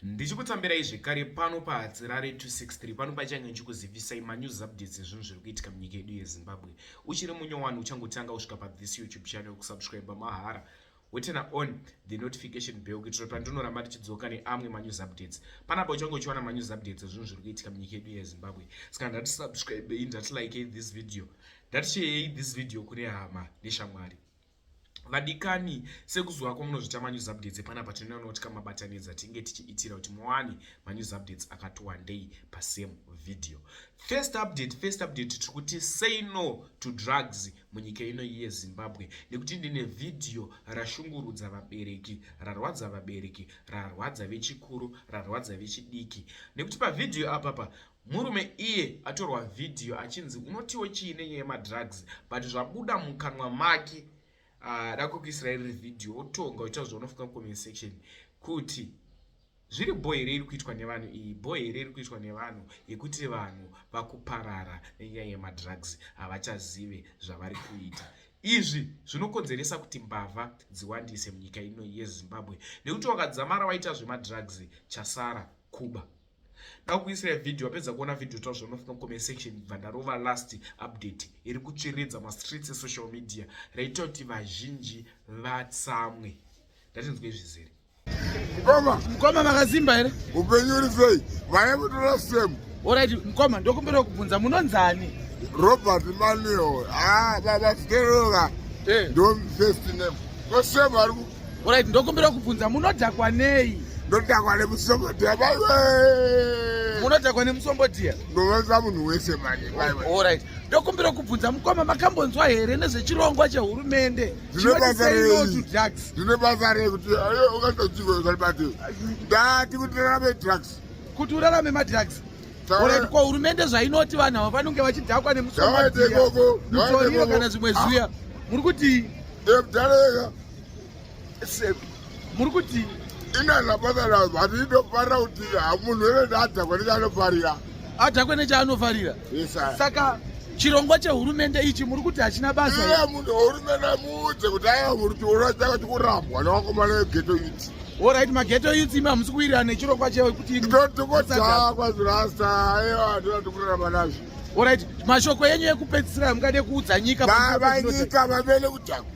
Ndichikutambirai zvekare pano paHadzirare 263 pano pachange ndichikuzivisai manews updates ezvinhu zviri kuitika munyika yedu yeZimbabwe. Uchiri munyowani uchangotanga kusvika pathis YouTube channel kusubscribe mahara wotena on the notification bell kuitira pandinoramba tichidzoka neamwe manews updates. Panapa uchange uchiwana manews updates ezvinhu zviri kuitika munyika yedu yeZimbabwe. Saka ndatisubscribe ndatilike this video. Ndatishare this video kune hama neshamwari. Vadikani sekuzwa kwamunozvita manews updates panapa tinoona kuti kamabatanidza tinge tichiitira kuti muwani manews updates akatowandei pasame video. First update tiri kuti say no to drugs munyika ino yeZimbabwe nekuti ndine video rashungurudza vabereki, rarwadza vabereki, rarwadza vechikuru, rarwadza vechidiki. Nekuti pavideo apapa murume iye atorwa video achinzi unotiwo chiine nyaya yemadrugs but zvabuda mukanwa make dakukuisirairi video otonga uita zvaunofunga mucomment section kuti zviri boy here iri kuitwa nevanhu iyi boy here iri kuitwa nevanhu yekuti vanhu vakuparara nenyaya yemadrugs havachazive zvavari kuita. Izvi zvinokonzeresa kuti mbavha dziwandise munyika ino yeZimbabwe nekuti wakadzamara waita zvemadrugs chasara kuba. Ndakuisira video wapedza kuona video tawo zvaunofunga mucomment section bvandarova last update iri kutsviridza mastreets esocial media raita kuti vazhinji vatsamwe. Ndatinzwe zvizere mukoma makazimba here upenyu uri sei vane kutora same. Alright mukoma ndokumbira kubvunza munonzani? Robert Manuel baba Steroga ndo first name kosema ari. Alright ndokumbira kubvunza munodhakwa nei? Ndodhakwa nemusombodia baiwe. Munodhakwa nemusombodia? Ndovenza munhu wese mani baiwe. Alright ndokumbira kubvunza mukoma makambonzwa here nezvechirongwa chehurumende zvine basa rei kuti ukatochiko ukalibati ndati kuti rarame drugs kuti urarame madrugs. Alright kwa hurumende zvainoti vanhu ava vanonge vachidhakwa nemusombodia mutoriro kana zvimwe zviya muri kuti mudhareka muri kuti inazvapasana but inofarira kuti munhu were ndaadhakwa nechaanofarira adhakwe nechaanofarira. Saka chirongwa chehurumende ichi muri kuti hachina basa iye munhu hurumende muudze kuti aiwa muri kuti urachaka chikurambwa nevakomana vegeto youth. Alright mageto youth imi hamusi kuwirirana nechirongwa chekuti totokodhakwa zvirasta aiwa ndona tikurarama nazvo. Alright mashoko enyu ekupedzisira mungade kuudza nyika vanyika vamene kudhakwa.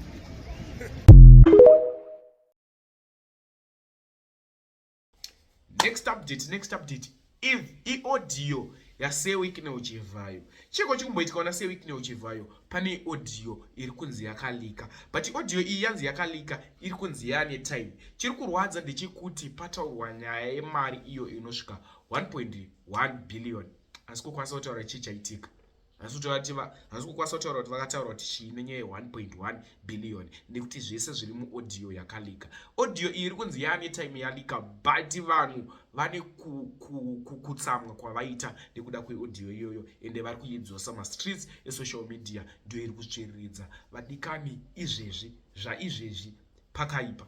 Next update if audio ya Wicknell Chivhayo chiko chikumboitika ona Wicknell Chivhayo pane audio iri kunzi yakalika but audio iyi yanzi yakalika iri kunzi yane time. Chiri kurwadza ndechikuti pataurwa nyaya yemari iyo inosvika 1.1 billion asi kukwanisa kutaura chichaitika. Asi kukwanisa kutaura kuti vakataura kuti chiine nyaya 1.1 billion nekuti zvese zviri muaudio yakalika. Audio iyi iri kunzi yane time yalika but vanhu vane kutsamwa kwavaita nekuda kweaudio iyoyo ende vari kuidzosa mastreets esocial media ndio iri kutsviriridza. Vadikani izvezvi pakaipa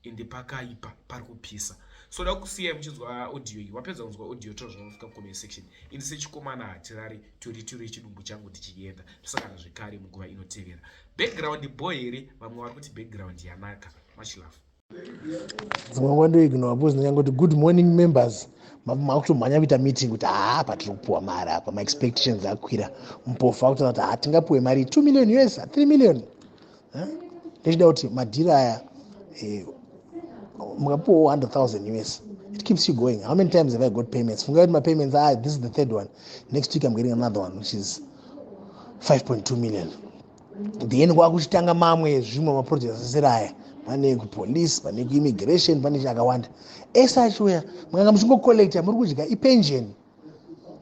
ende pakaipa pari kupisa. So ndakusiyai muchinzwa audio iyi wapedza kunzwa audio tozvanofika mucomment section ini sechikomana Hadzirare 22 rechidumbu changu tichienda tosangana zvekare munguva inotevera. Background boy here vamwe vari kuti background yanaka. Much love. Dzimwe nguva ndoignora po zinonyangoti good morning members makutomhanya kuita meeting kuti patiri kupuwa mari apa maexpectations akwira mupofa akutaura kuti hatingapuwe mari 2 million US 3 million ndechida kuti madhira aya mukapuwa 100,000 US it keeps you going. How many times have I got payments? Funga kuti my payments this is the third one. Next week I'm getting another one which is 5.2 million. Then kwakuchitanga mamwe zvimwe maprojects asera aya pane kupolice pane kuimmigration pane chakawanda esachoya mwanga muchingocollecta muri kudya ipension.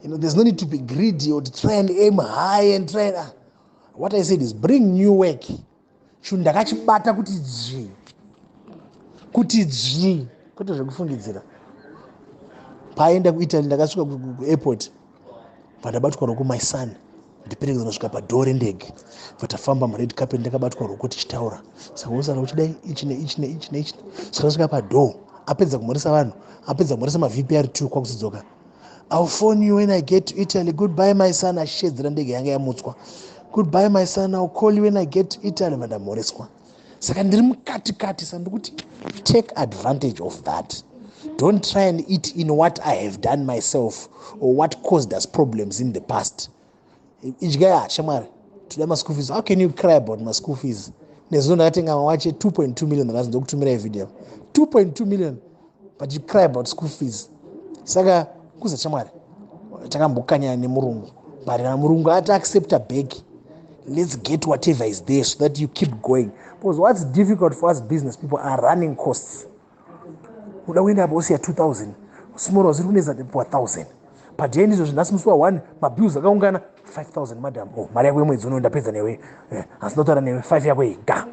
There's no need to be greedy or to try and aim high and try what I said is bring new work. Chinhu ndakachibata kuti dzvi kwete zvekufungidzira. Paenda kuItaly ndakasvika kuairport pandabatwa roko my son ndiperekeza kusvika padhoo rendege vatafamba mared carpet ndakabatwa roko tichitaura saka usana uchidai ichi saka svika padhoo apedza kumhoresa vanhu apedza kumhoresa maVPR2 kwakuzodzoka I'll phone you when I get to Italy. Goodbye my son. Ashedzera ndege yanga yamutswa. Goodbye my son. I'll call you when I get to Italy. Vandamhoreswa. Saka ndiri mukati kati sandikuti take advantage of that. Don't try and eat in what I have done myself or what caused us problems in the past. Each guy, Shamar, to them school fees. How can you cry about my school fees? There's no nothing. I'm watching 2.2 million. That's the kumira video. 2.2 million, but you cry about school fees. Saga, kuza Shamar. Takambukanya ni murungu. But na murungu ata accept a beg. Let's get whatever is there so that you keep going. Because what's difficult for us business people are running costs. Udawenda hapo ya 2000. Small was runeza kwa 1000. But then hizo zinasimuswa 1 mabills akaungana 5000 madam. Oh, mari yako mwezi unoenda pesa newe. Asinotora newe 5 yako ga.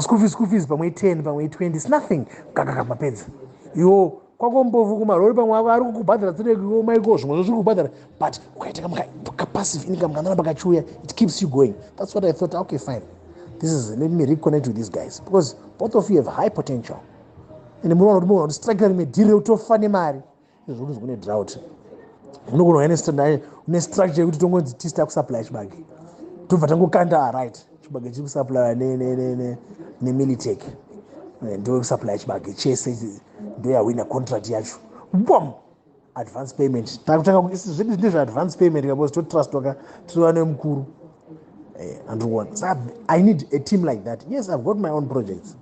School fees pamwe 10 pamwe 20 it's nothing. Kaka mapedza. Yo kwako mbovu kumarori pamwe ari kukubhadhara tsire ko maiko zvimwe zviri kubhadhara but ukaita kama passive income kana bakachuya it keeps you going. That's what I thought. Okay, fine. Let me reconnect with these guys because both of you have high potential. And the strike me deal to funny mari. Is going to drought. Uno go understand une structure kuti tongo tista ku supply chibage. Tobva tango kanda right. Chibage chiku supply ne Militech. Ndo supply chibage chese ndo ya win a contract yacho. Boom. Advance payment. Takutanga zvino advance payment because to trust waka tuwane mkuru. And one. So I need a team like that. Yes, I've got my own projects.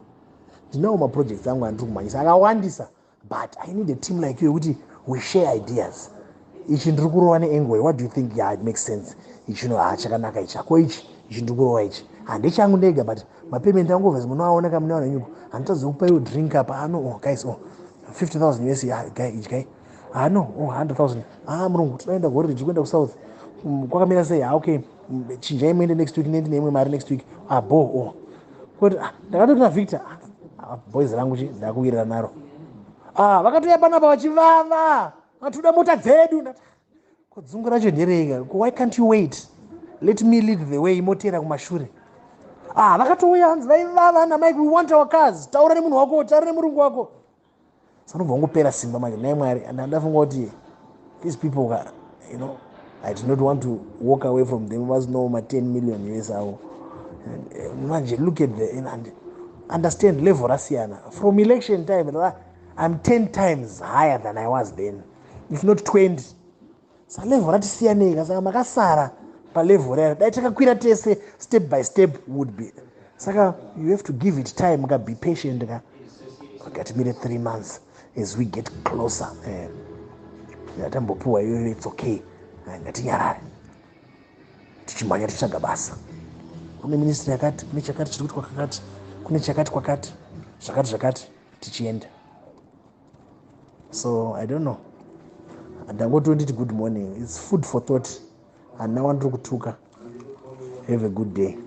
You know my projects I'm going to manage. I want this, but I need a team like you. We share ideas. Each indrukurowane anyway. What do you think? Yeah, it makes sense. Each chakanaka ichako each indrukurowa each. And each angundega, but my payment ango vez munoaona kamnaona nyuko. Antazokupa you drink up. No, guys, 50,000 US guy each guy. No, 100,000. Mrungu tunaenda gori kwenda ku south. Kwakamira say okay. Chinja imende next week nende mari next week. But ndakatoti Victor boys rangu ndakuwirira naro vakatouya panapa vachivava vatuda mota dzedu kudzungu racho nderega. Why can't you wait? Let me lead the way motera kumashure. Vakatouya hanzi vaivava na Mike, we want our cars. Taura nemunhu wako, taura nemurungu wako. Sanobva ngopera simba manje naye Mwari. And ndafunga kuti these people I do not want to walk away from them. Must know my 10 million US avo. Manje look at and understand level rasiyana. From election time I'm 10 times higher than I was then, if not 20. So level ratisiyaneka saka makasara pa level rero dai takakwira tese step by step would be. Saka you have to give it time, be patient get me 3 months as we get closer. Yatambopuwa iyoyo it's okay. Ngatinyarare tichimanya tichaga basa. Kune ministry yakati, kune chakati chiri kuti kwakati, kune chakati kwakati, zvakati tichienda. So I don't know. Ndangotonditi good morning. It's food for thought. And now ndiri kutuka. Have a good day.